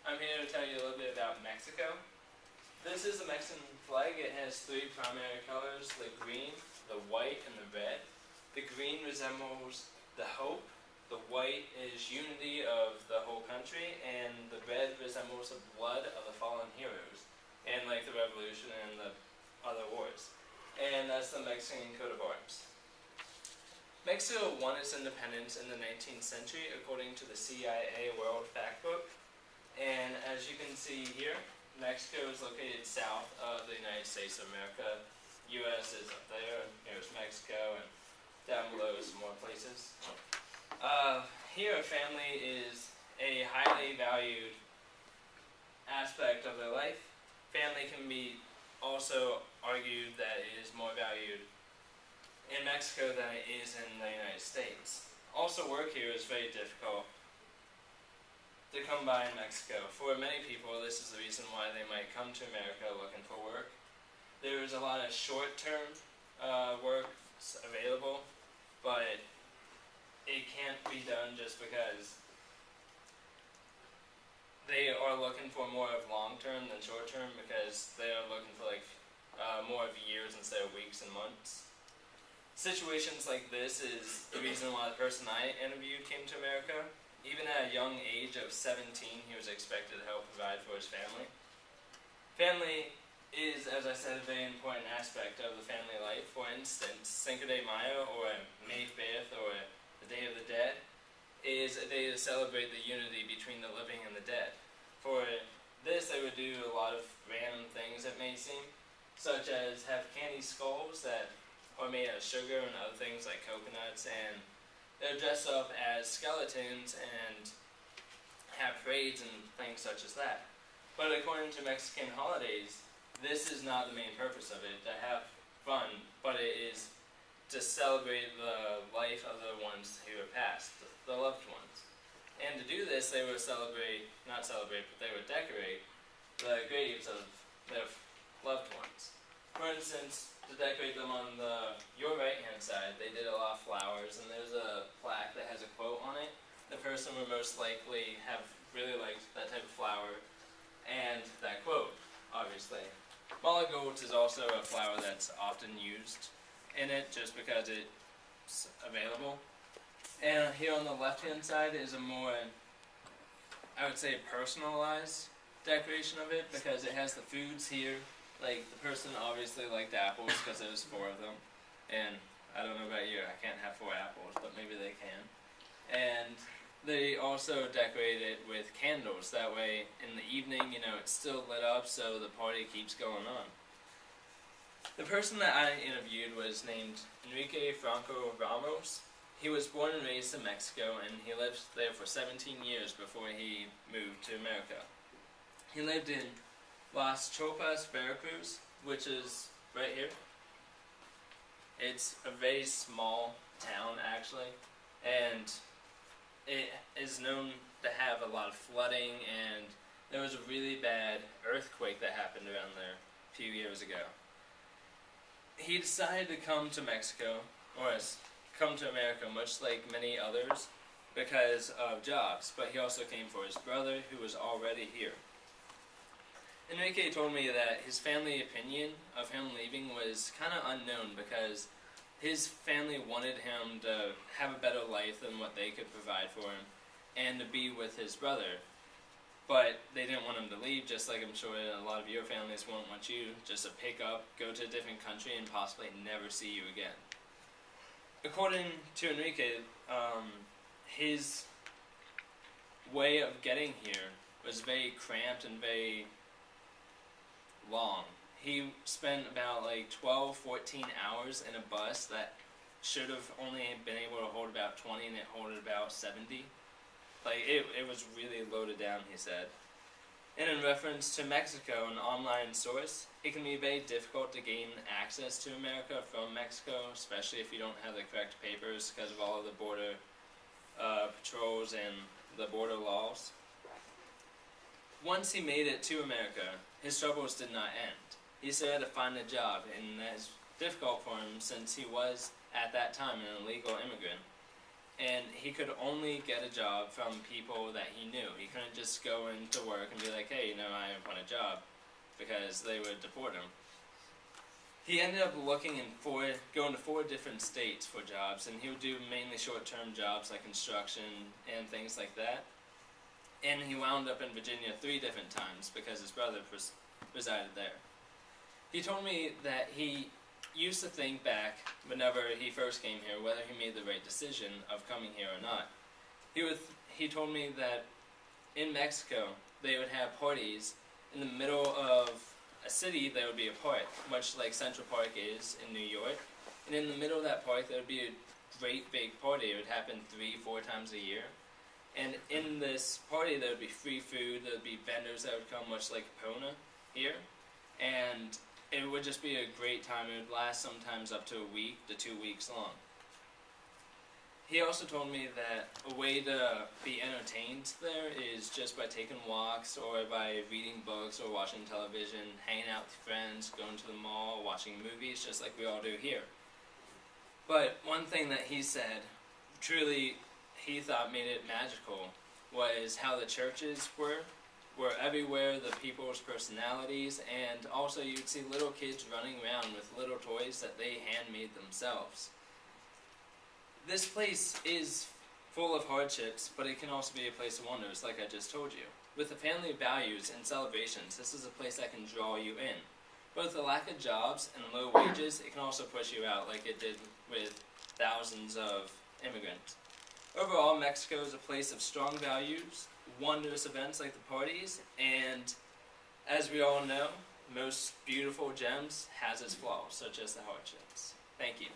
I'm here to tell you a little bit about Mexico. This is the Mexican flag. It has three primary colors, the green, the white, and the red. The green resembles the hope, the white is unity of the whole country, and the red resembles the blood of the fallen heroes, and like the revolution and the other wars. And that's the Mexican coat of arms. Mexico won its independence in the 19th century according to the CIA World Factbook. And as you can see here, Mexico is located south of the United States of America. U.S. is up there, and here's Mexico, and down below is some more places. Here a family is a highly valued aspect of their life. Family can be also argued that it is more valued in Mexico than it is in the United States. Also, work here is very difficult to come by in Mexico. For many people, this is the reason why they might come to America looking for work. There's a lot of short-term work available, but it can't be done just because they are looking for more of long-term than short-term, because they are looking for more of years instead of weeks and months. Situations like this is the reason why the person I interviewed came to America. Even at a young age of 17, he was expected to help provide for his family. Family is, as I said, a very important aspect of the family life. For instance, Cinco de Mayo, or May 5th, or the Day of the Dead, is a day to celebrate the unity between the living and the dead. For this, they would do a lot of random things, it may seem, such as have candy skulls that are made out of sugar and other things like coconuts, and they're dressed up as skeletons and have parades and things such as that. But according to Mexican holidays, this is not the main purpose of it, to have fun, but it is to celebrate the life of the ones who have passed, the loved ones. And to do this, they would they would decorate the graves of their loved ones. For instance, to decorate them on your right-hand side, they did a lot of flowers, and there's a plaque that has a quote on it. The person would most likely have really liked that type of flower and that quote, obviously. Malagos is also a flower that's often used in it just because it's available. And here on the left-hand side is a more, I would say, personalized decoration of it, because it has the foods here. Like, the person obviously liked apples because there was 4 of them, and I don't know about you, I can't have 4 apples, but maybe they can. And they also decorate it with candles, that way in the evening, it's still lit up, so the party keeps going on. The person that I interviewed was named Enrique Franco Ramos. He was born and raised in Mexico, and he lived there for 17 years before he moved to America. He lived in Las Chopas, Veracruz, which is right here. It's a very small town, actually, and it is known to have a lot of flooding, and there was a really bad earthquake that happened around there a few years ago. He decided to come to Mexico, or come to America, much like many others, because of jobs, but he also came for his brother, who was already here. Enrique told me that his family opinion of him leaving was kind of unknown, because his family wanted him to have a better life than what they could provide for him, and to be with his brother. But they didn't want him to leave, just like I'm sure a lot of your families won't want you just to pick up, go to a different country, and possibly never see you again. According to Enrique, his way of getting here was very cramped and very long. He spent about 12-14 hours in a bus that should have only been able to hold about 20, and it held about 70. It was really loaded down, he said. And in reference to Mexico, an online source, it can be very difficult to gain access to America from Mexico, especially if you don't have the correct papers because of all of the border patrols and the border laws. Once he made it to America, his troubles did not end. He still had to find a job, and that is difficult for him since he was, at that time, an illegal immigrant. and he could only get a job from people that he knew. He couldn't just go into work and be like, hey, I want a job, because they would deport him. He ended up going to 4 different states for jobs, and he would do mainly short-term jobs like construction and things like that. And he wound up in Virginia 3 different times because his brother resided there. He told me that he used to think back whenever he first came here whether he made the right decision of coming here or not. He told me that in Mexico they would have parties in the middle of a city. There would be a park, much like Central Park is in New York, and in the middle of that park there would be a great big party. It would happen 3-4 times a year, and in this party there would be free food. There would be vendors that would come, much like Kona here, and it would just be a great time. It would last sometimes up to a week to 2 weeks long. He also told me that a way to be entertained there is just by taking walks or by reading books or watching television, hanging out with friends, going to the mall, watching movies, just like we all do here. But one thing that he said, truly he thought made it magical, was how the churches were everywhere, the people's personalities, and also you'd see little kids running around with little toys that they handmade themselves. This place is full of hardships, but it can also be a place of wonders, like I just told you. With the family values and celebrations, this is a place that can draw you in. But with the lack of jobs and low wages, it can also push you out, like it did with thousands of immigrants. Overall, Mexico is a place of strong values, wondrous events like the parties, and as we all know, most beautiful gems has its flaws, such as the hardships. Thank you.